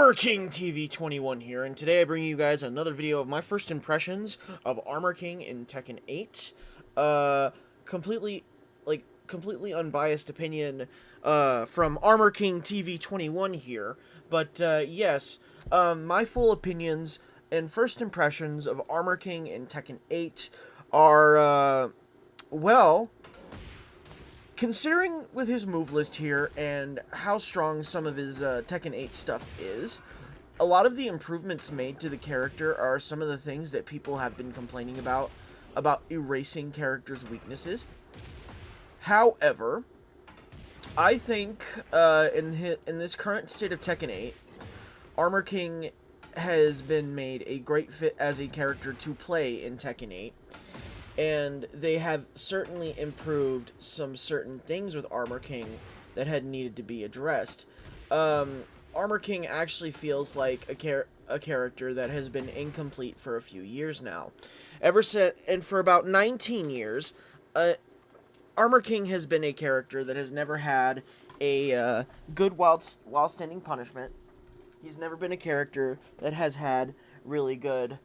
Armor King TV21 here, and today I bring you guys another video of my first impressions of Armor King in Tekken 8. Completely, completely unbiased opinion, from Armor King TV21 here. But, yes, my full opinions and first impressions of Armor King in Tekken 8 are, well, considering with his move list here and how strong some of his Tekken 8 stuff is, a lot of the improvements made to the character are some of the things that people have been complaining about erasing characters' weaknesses. However, I think in this current state of Tekken 8, Armor King has been made a great fit as a character to play in Tekken 8. And they have certainly improved some certain things with Armor King that had needed to be addressed. Armor King actually feels like a character that has been incomplete for a few years now. And for about 19 years, Armor King has been a character that has never had a good while standing punishment. He's never been a character that has had really good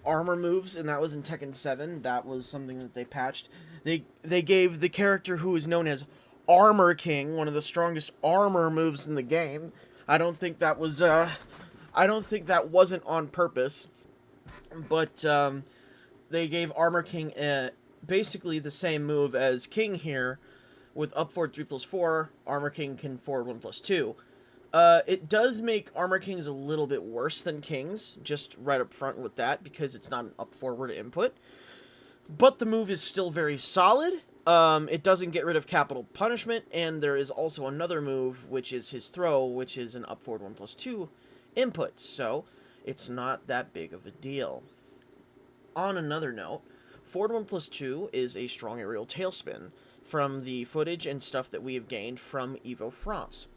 armor moves, and that was in Tekken 7. That was something that they patched. They gave the character who is known as Armor King one of the strongest armor moves in the game. I don't think that wasn't on purpose, but they gave Armor King basically the same move as King here, with up forward 3+4. Armor King can forward 1+2. It does make Armor Kings a little bit worse than Kings, just right up front with that, because it's not an up-forward input. But the move is still very solid. It doesn't get rid of capital punishment, and there is also another move, which is his throw, which is an up-forward 1+2 input, so it's not that big of a deal. On another note, forward 1+2 is a strong aerial tailspin from the footage and stuff that we have gained from Evo France.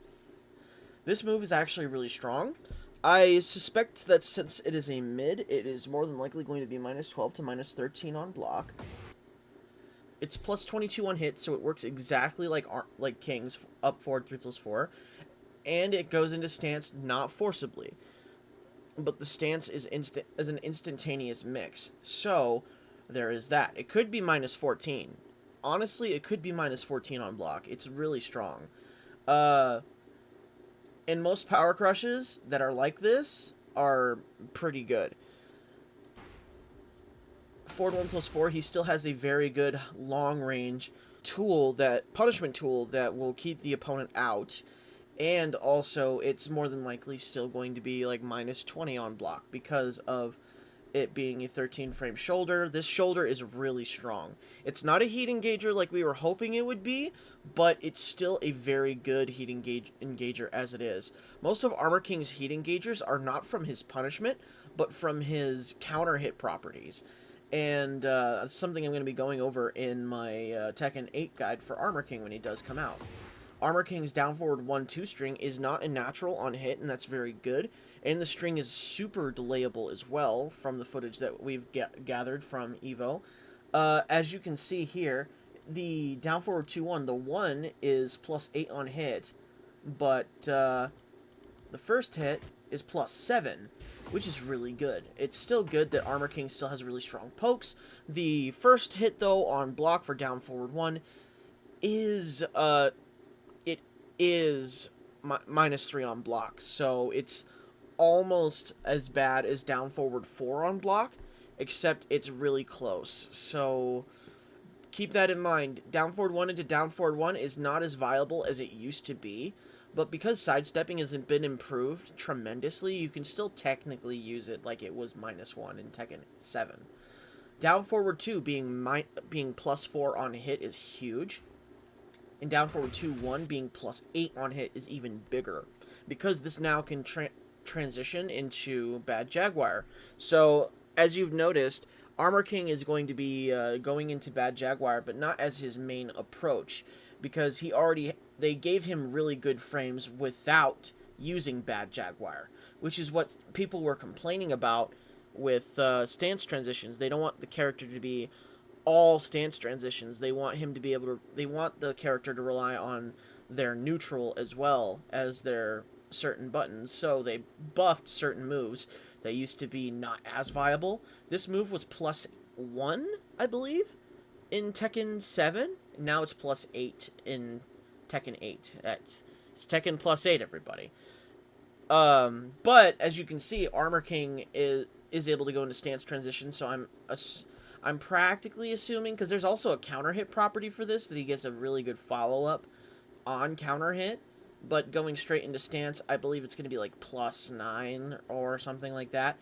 This move is actually really strong. I suspect that since it is a mid, it is more than likely going to be -12 to -13 on block. It's +22 on hit, so it works exactly like King's up forward 3+4, and it goes into stance not forcibly, but the stance is an instantaneous mix. So there is that. It could be -14. Honestly, it could be -14 on block. It's really strong. And most power crushes that are like this are pretty good. Forward 1+4, he still has a very good long-range punishment tool that will keep the opponent out. And also, it's more than likely still going to be like -20 on block because of it being a 13-frame shoulder. This shoulder is really strong. It's not a heat engager like we were hoping it would be, but it's still a very good heat engager as it is. Most of Armor King's heat engagers are not from his punishment, but from his counter hit properties. And that's something I'm going to be going over in my Tekken 8 guide for Armor King when he does come out. Armor King's down forward 1-2 string is not a natural on hit, and that's very good. And the string is super delayable as well from the footage that we've gathered from Evo. As you can see here, the down forward 2-1, the 1 is +8 on hit, but the first hit is +7, which is really good. It's still good that Armor King still has really strong pokes. The first hit, though, on block for down forward 1 is -3 on block, so it's almost as bad as down forward 4 on block, except it's really close. So keep that in mind. Down forward 1 into down forward 1 is not as viable as it used to be, but because sidestepping hasn't been improved tremendously, you can still technically use it like it was -1 in Tekken 7. Down forward 2 being +4 on hit is huge. And down forward 2-1 being +8 on hit is even bigger, because this now can transition into Bad Jaguar. So, as you've noticed, Armor King is going to be going into Bad Jaguar, but not as his main approach, because they gave him really good frames without using Bad Jaguar, which is what people were complaining about with stance transitions. They don't want the character to be all stance transitions. They want him to be able to. They want the character to rely on their neutral as well as their certain buttons. So they buffed certain moves that used to be not as viable. This move was +1, I believe, in Tekken 7. Now it's +8 in Tekken 8. It's Tekken +8, everybody. But as you can see, Armor King is able to go into stance transition. So I'm practically assuming, because there's also a counter hit property for this, that he gets a really good follow up on counter hit. But going straight into stance, I believe it's going to be like +9 or something like that.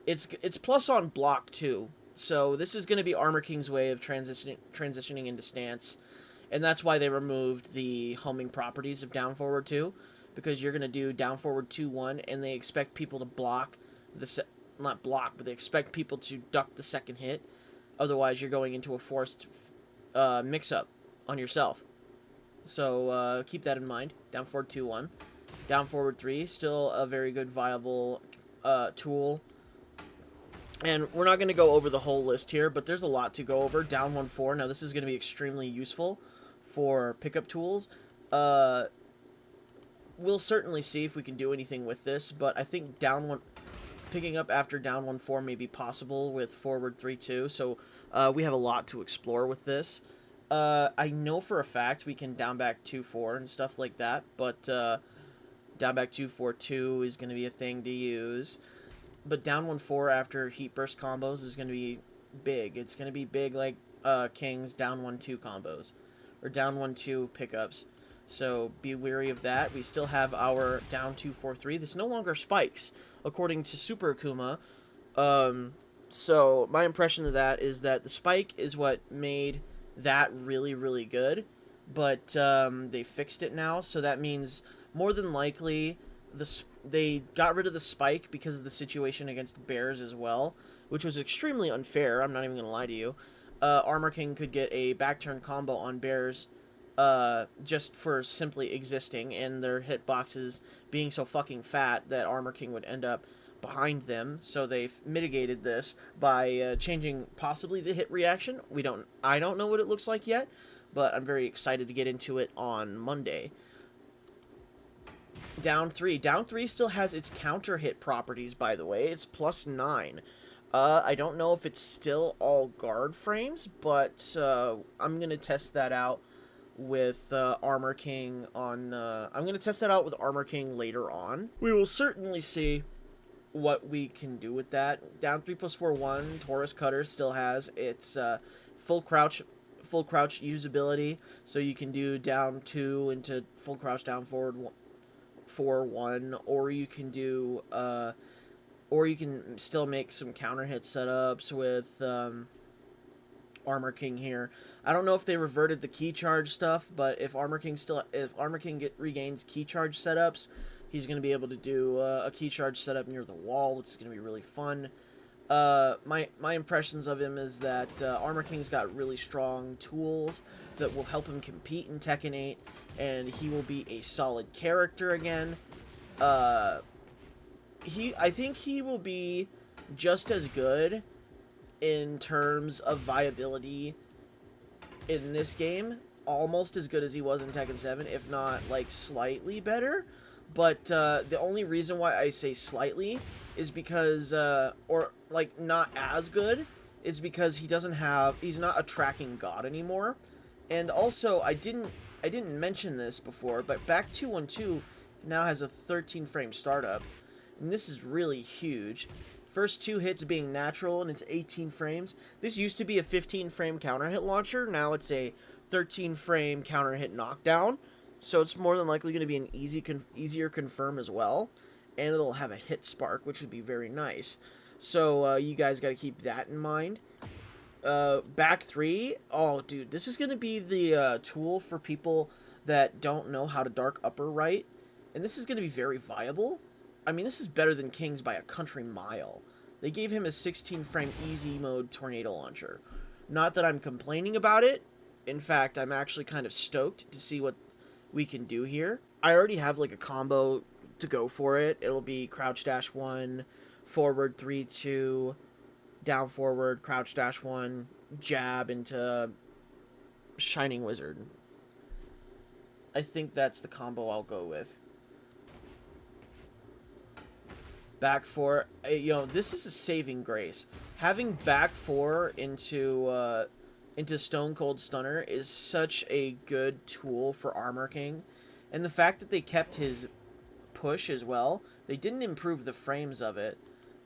It's plus on block too. So this is going to be Armor King's way of transitioning into stance, and that's why they removed the homing properties of down forward 2, because you're going to do down forward 2-1, and they expect people to block not block, but they expect people to duck the second hit. Otherwise, you're going into a forced mix-up on yourself. So keep that in mind. Down forward 2-1. Down forward 3, still a very good, viable tool. And we're not going to go over the whole list here, but there's a lot to go over. Down 1-4. Now, this is going to be extremely useful for pickup tools. We'll certainly see if we can do anything with this, but I think picking up after down 1-4 may be possible with forward 3-2. So we have a lot to explore with this. I know for a fact we can down back 2-4 and stuff like that, but down back 2-4-2 is going to be a thing to use. But down 1-4 after heat burst combos is going to be big. It's going to be big like King's down 1-2 combos or down 1-2 pickups. So be wary of that. We still have our down 2-4-3. This no longer spikes, according to Super Akuma. So my impression of that is that the spike is what made that really, really good. But they fixed it now, so that means more than likely they got rid of the spike because of the situation against bears as well, which was extremely unfair. I'm not even going to lie to you. Armor King could get a back turn combo on bears just for simply existing, and their hitboxes being so fucking fat that Armor King would end up behind them. So they've mitigated this by changing possibly the hit reaction. I don't know what it looks like yet, but I'm very excited to get into it on Monday. Down 3. Down 3 still has its counter hit properties, by the way. It's +9. I don't know if it's still all guard frames, but I'm going to test that out with Armor King on... I'm going to test that out with Armor King later on. We will certainly see what we can do with that. Down 3+4-1, Taurus Cutter still has its full crouch usability, so you can do down 2 into full crouch down forward 4-1, or you can do or you can still make some counter hit setups with Armor King here. I don't know if they reverted the key charge stuff, but if Armor King regains key charge setups, he's going to be able to do a key charge setup near the wall, which is going to be really fun. My impressions of him is that Armor King's got really strong tools that will help him compete in Tekken 8, and he will be a solid character again. I think he will be just as good in terms of viability in this game, almost as good as he was in Tekken 7, if not like slightly better. But the only reason why I say slightly is because, or like not as good, is because he's not a tracking god anymore. And also, I didn't mention this before, but back 2-1-2 now has a 13 frame startup, and this is really huge. First 2 hits being natural, and it's 18 frames. This used to be a 15 frame counter hit launcher. Now it's a 13 frame counter hit knockdown. So it's more than likely going to be an easier confirm as well. And it'll have a hit spark, which would be very nice. So you guys got to keep that in mind. Back 3. Oh, dude, this is going to be the tool for people that don't know how to dark upper right. And this is going to be very viable. I mean, this is better than King's by a country mile. They gave him a 16 frame easy mode tornado launcher. Not that I'm complaining about it. In fact, I'm actually kind of stoked to see what we can do here. I already have like a combo to go for it. It'll be crouch dash 1, forward 3-2, down forward, crouch dash 1, jab into Shining Wizard. I think that's the combo I'll go with. Back four, you know, this is a saving grace. Having back four into Stone Cold Stunner is such a good tool for Armor King, and the fact that they kept his push as well, they didn't improve the frames of it,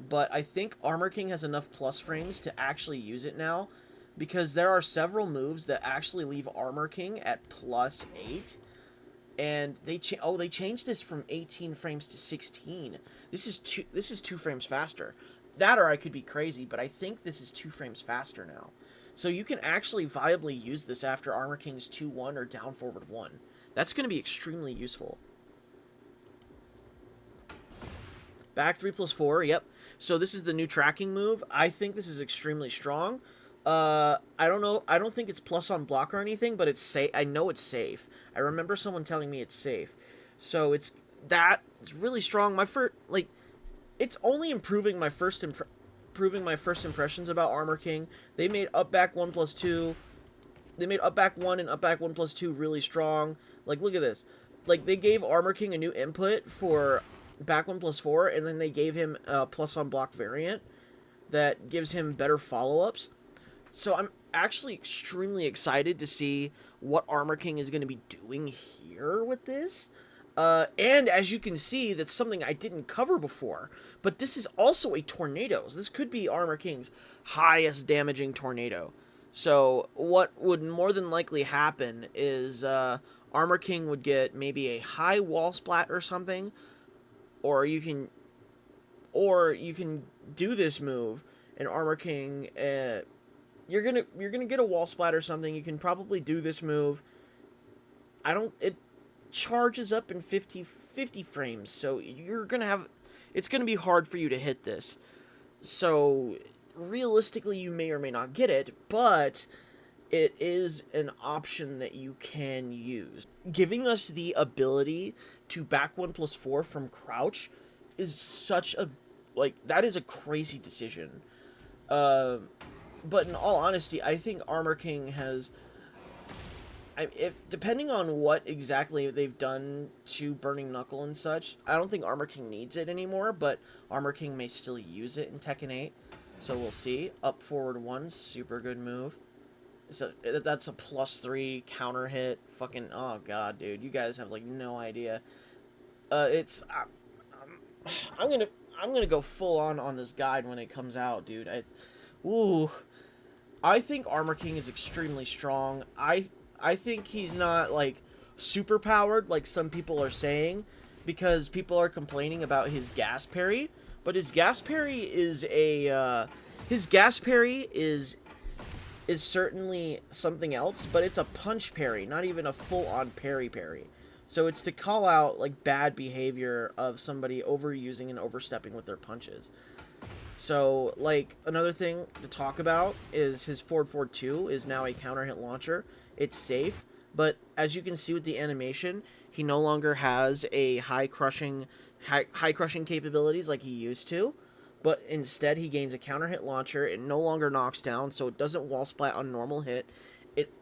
but I think Armor King has enough plus frames to actually use it now, because there are several moves that actually leave Armor King at +8. And they changed this from 18 frames to 16. This is 2 frames faster. That, or I could be crazy, but I think this is 2 frames faster now. So you can actually viably use this after Armor King's 2-1 or down forward 1. That's going to be extremely useful. Back 3+4, yep. So this is the new tracking move. I think this is extremely strong. I don't know. I don't think it's plus on block or anything, but it's safe. I know it's safe. I remember someone telling me it's safe. So it's really strong. It's only improving my first impressions about Armor King. They made up back 1+2. They made up back 1 and up back 1+2 really strong. Like, look at this. Like, they gave Armor King a new input for back 1+4, and then they gave him a plus on block variant that gives him better follow-ups. So I'm actually extremely excited to see what Armor King is going to be doing here with this. And as you can see, that's something I didn't cover before. But this is also a tornado. This could be Armor King's highest damaging tornado. So what would more than likely happen is Armor King would get maybe a high wall splat or something. Or you can do this move, and Armor King... You're gonna get a wall splat or something. You can probably do this move. It charges up in 50 frames, so it's gonna be hard for you to hit this. So realistically, you may or may not get it, but it is an option that you can use. Giving us the ability to back 1+4 from crouch is such a that is a crazy decision. But in all honesty, I think Armor King has... depending on what exactly they've done to Burning Knuckle and such, I don't think Armor King needs it anymore, but Armor King may still use it in Tekken 8. So we'll see. Up forward 1, super good move. So that's a +3 counter hit. Fucking, oh god, dude. You guys have, like, no idea. I'm gonna go full on this guide when it comes out, dude. I think Armor King is extremely strong. I think he's not, like, super powered like some people are saying, because people are complaining about his gas parry, but his gas parry is certainly something else, but it's a punch parry, not even a full-on parry. So it's to call out, like, bad behavior of somebody overusing and overstepping with their punches. So, like, another thing to talk about is his forward 2 is now a counter hit launcher. It's safe, but as you can see with the animation, he no longer has a high crushing capabilities like he used to, but instead he gains a counter hit launcher. It no longer knocks down, so it doesn't wall splat on normal hit. It's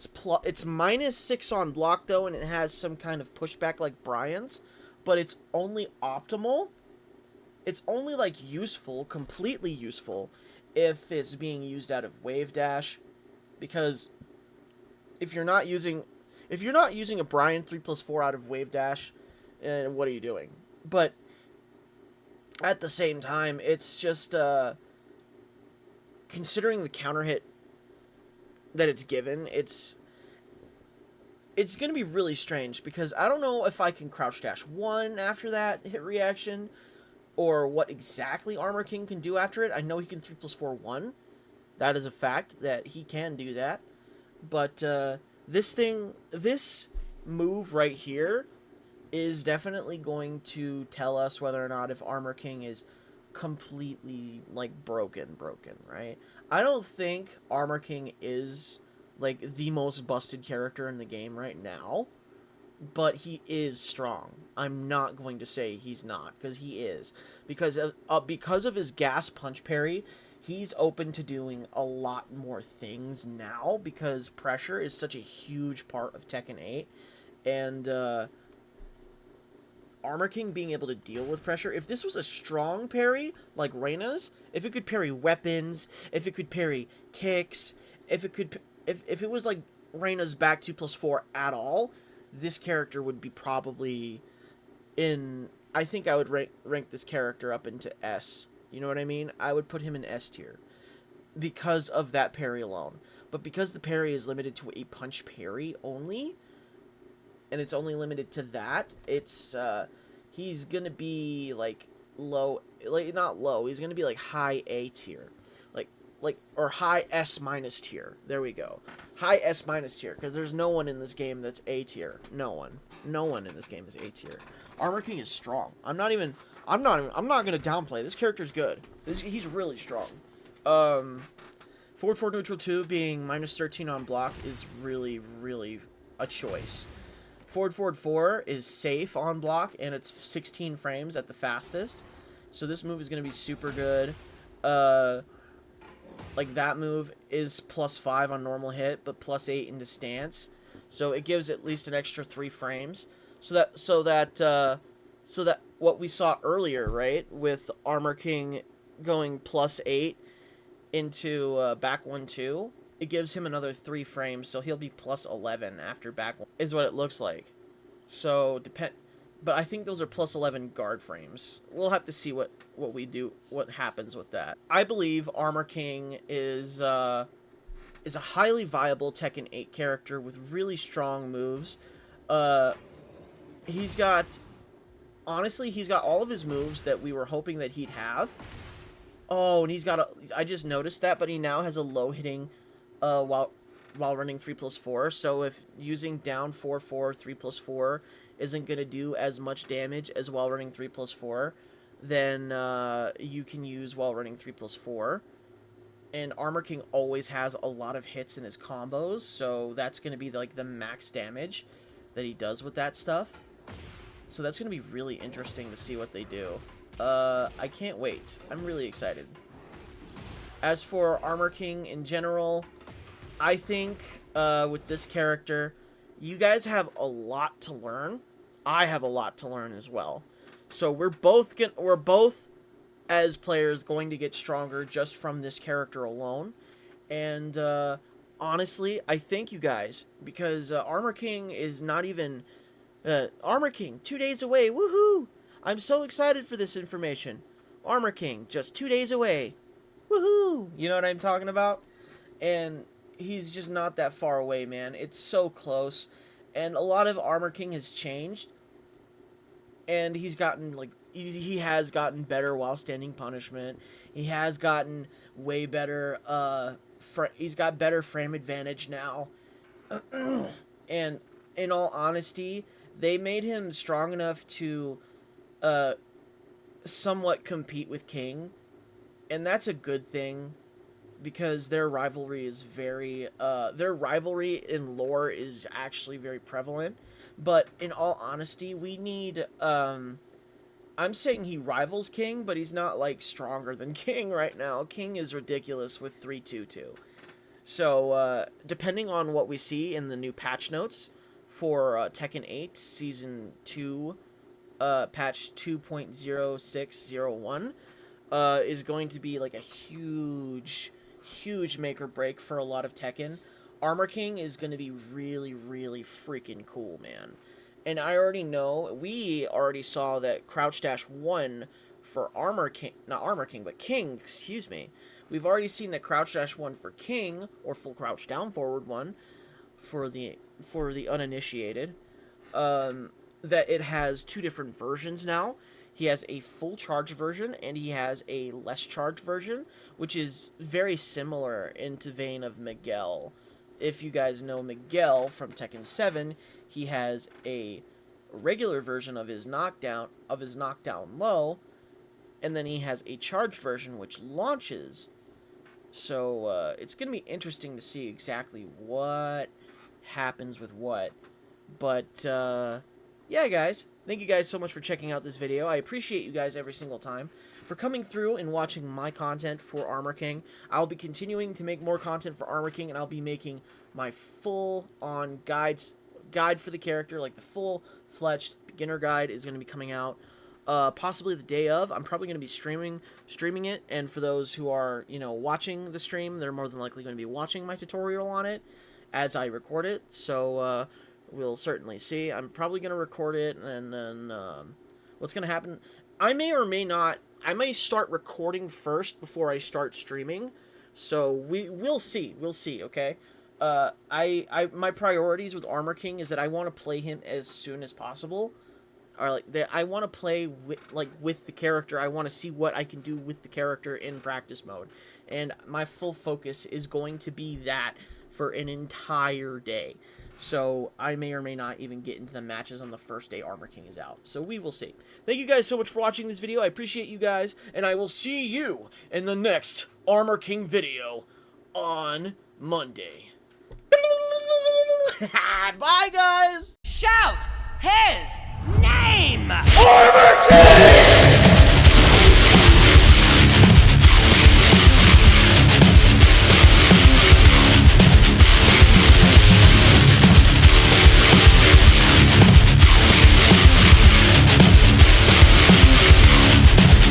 -6 on block though, and it has some kind of pushback like Brian's, but it's only optimal. It's only, like, useful, completely useful, if it's being used out of wave dash, because if you're not using a Brian 3+4 out of wave dash, what are you doing? But at the same time, it's just considering the counter hit that it's given, it's gonna be really strange, because I don't know if I can crouch dash 1 after that hit reaction, or what exactly Armor King can do after it. I know he can 3+4 1. That is a fact that he can do that. But this move right here is definitely going to tell us whether or not if Armor King is completely, like, broken, right? I don't think Armor King is, like, the most busted character in the game right now, but he is strong. I'm not going to say he's not, because he is. Because of his gas punch parry, he's open to doing a lot more things now because pressure is such a huge part of Tekken 8. And Armor King being able to deal with pressure. If this was a strong parry, like Reina's, if it could parry weapons, if it could parry kicks, if it was like Reina's back 2+4 at all, this character would be probably in... I think I would rank this character up into S. You know what I mean? I would put him in S tier because of that parry alone. But because the parry is limited to a punch parry only, and it's only limited to that, it's he's gonna be like low, like not low, he's gonna be like high A tier, or high S minus tier. There we go, high S minus tier, because there's no one in this game that's A tier. No one in this game is A tier. Armor King is strong. I'm not gonna downplay this character's good. He's really strong. Forward 4 neutral 2 being -13 on block is really a choice. Forward 4 is safe on block, and it's 16 frames at the fastest. So this move is going to be super good. Like that move is +5 on normal hit, but +8 into stance. So it gives at least an extra 3 frames. So that what we saw earlier, right, with Armor King going +8 into back 1-2, it gives him another 3 frames, so he'll be +11 after back 1, is what it looks like. So but I think those are +11 guard frames. We'll have to see what happens with that. I believe Armor King is a highly viable Tekken 8 character with really strong moves. He's got all of his moves that we were hoping that he'd have. Oh, and I just noticed that, but he now has a low hitting while running 3+4. So if using down 4-4 3+4 isn't gonna do as much damage as while running 3+4, then you can use while running 3+4. And Armor King always has a lot of hits in his combos, so that's gonna be like the max damage that he does with that stuff. So that's gonna be really interesting to see what they do. I can't wait. I'm really excited. As for Armor King in general, I think with this character, you guys have a lot to learn. I have a lot to learn as well. So we're both as players going to get stronger just from this character alone. And honestly, I thank you guys, because Armor King is not even Armor King 2 days away. Woohoo! I'm so excited for this information. Armor King just 2 days away. Woohoo! You know what I'm talking about? And he's just not that far away, man. It's so close. And a lot of Armor King has changed. And he's gotten, like, he has gotten better while standing punishment. He has gotten way better, he's got better frame advantage now. And in all honesty, they made him strong enough to somewhat compete with King. And that's a good thing, because their rivalry is their rivalry in lore is actually very prevalent. But in all honesty, we need, I'm saying he rivals King, but he's not, like, stronger than King right now. King is ridiculous with 3-2-2. So, depending on what we see in the new patch notes for Tekken 8 Season 2, patch 2.0601, is going to be, like, a huge make or break for a lot of Tekken. Armor King is going to be really freaking cool, man. And I already know, we already saw that Crouch Dash 1 for Armor King, not Armor King, but King, excuse me. We've already seen that Crouch Dash 1 for King, or full Crouch Down Forward 1 for the uninitiated, that it has 2 different versions now. He has a full charge version, and he has a less charged version, which is very similar into vein of Miguel. If you guys know Miguel from Tekken 7, he has a regular version of his knockdown low, and then he has a charged version which launches. So it's going to be interesting to see exactly what happens with what. But yeah, guys, thank you guys so much for checking out this video. I appreciate you guys every single time. for coming through and watching my content for Armor King. I'll be continuing to make more content for Armor King, and I'll be making my full-on guide for the character, like the full-fledged beginner guide is going to be coming out possibly the day of. I'm probably going to be streaming it, and for those who are, watching the stream, they're more than likely going to be watching my tutorial on it as I record it, so we'll certainly see. I'm probably going to record it, and then what's going to happen, I may or may not, I may start recording first before I start streaming, so we'll see, okay? My priorities with Armor King is that I want to play him as soon as possible. Or I want to play with the character. I want to see what I can do with the character in practice mode, and my full focus is going to be that for an entire day. So I may or may not even get into the matches on the first day Armor King is out. So we will see. Thank you guys so much for watching this video. I appreciate you guys, and I will see you in the next Armor King video on Monday. Bye, guys!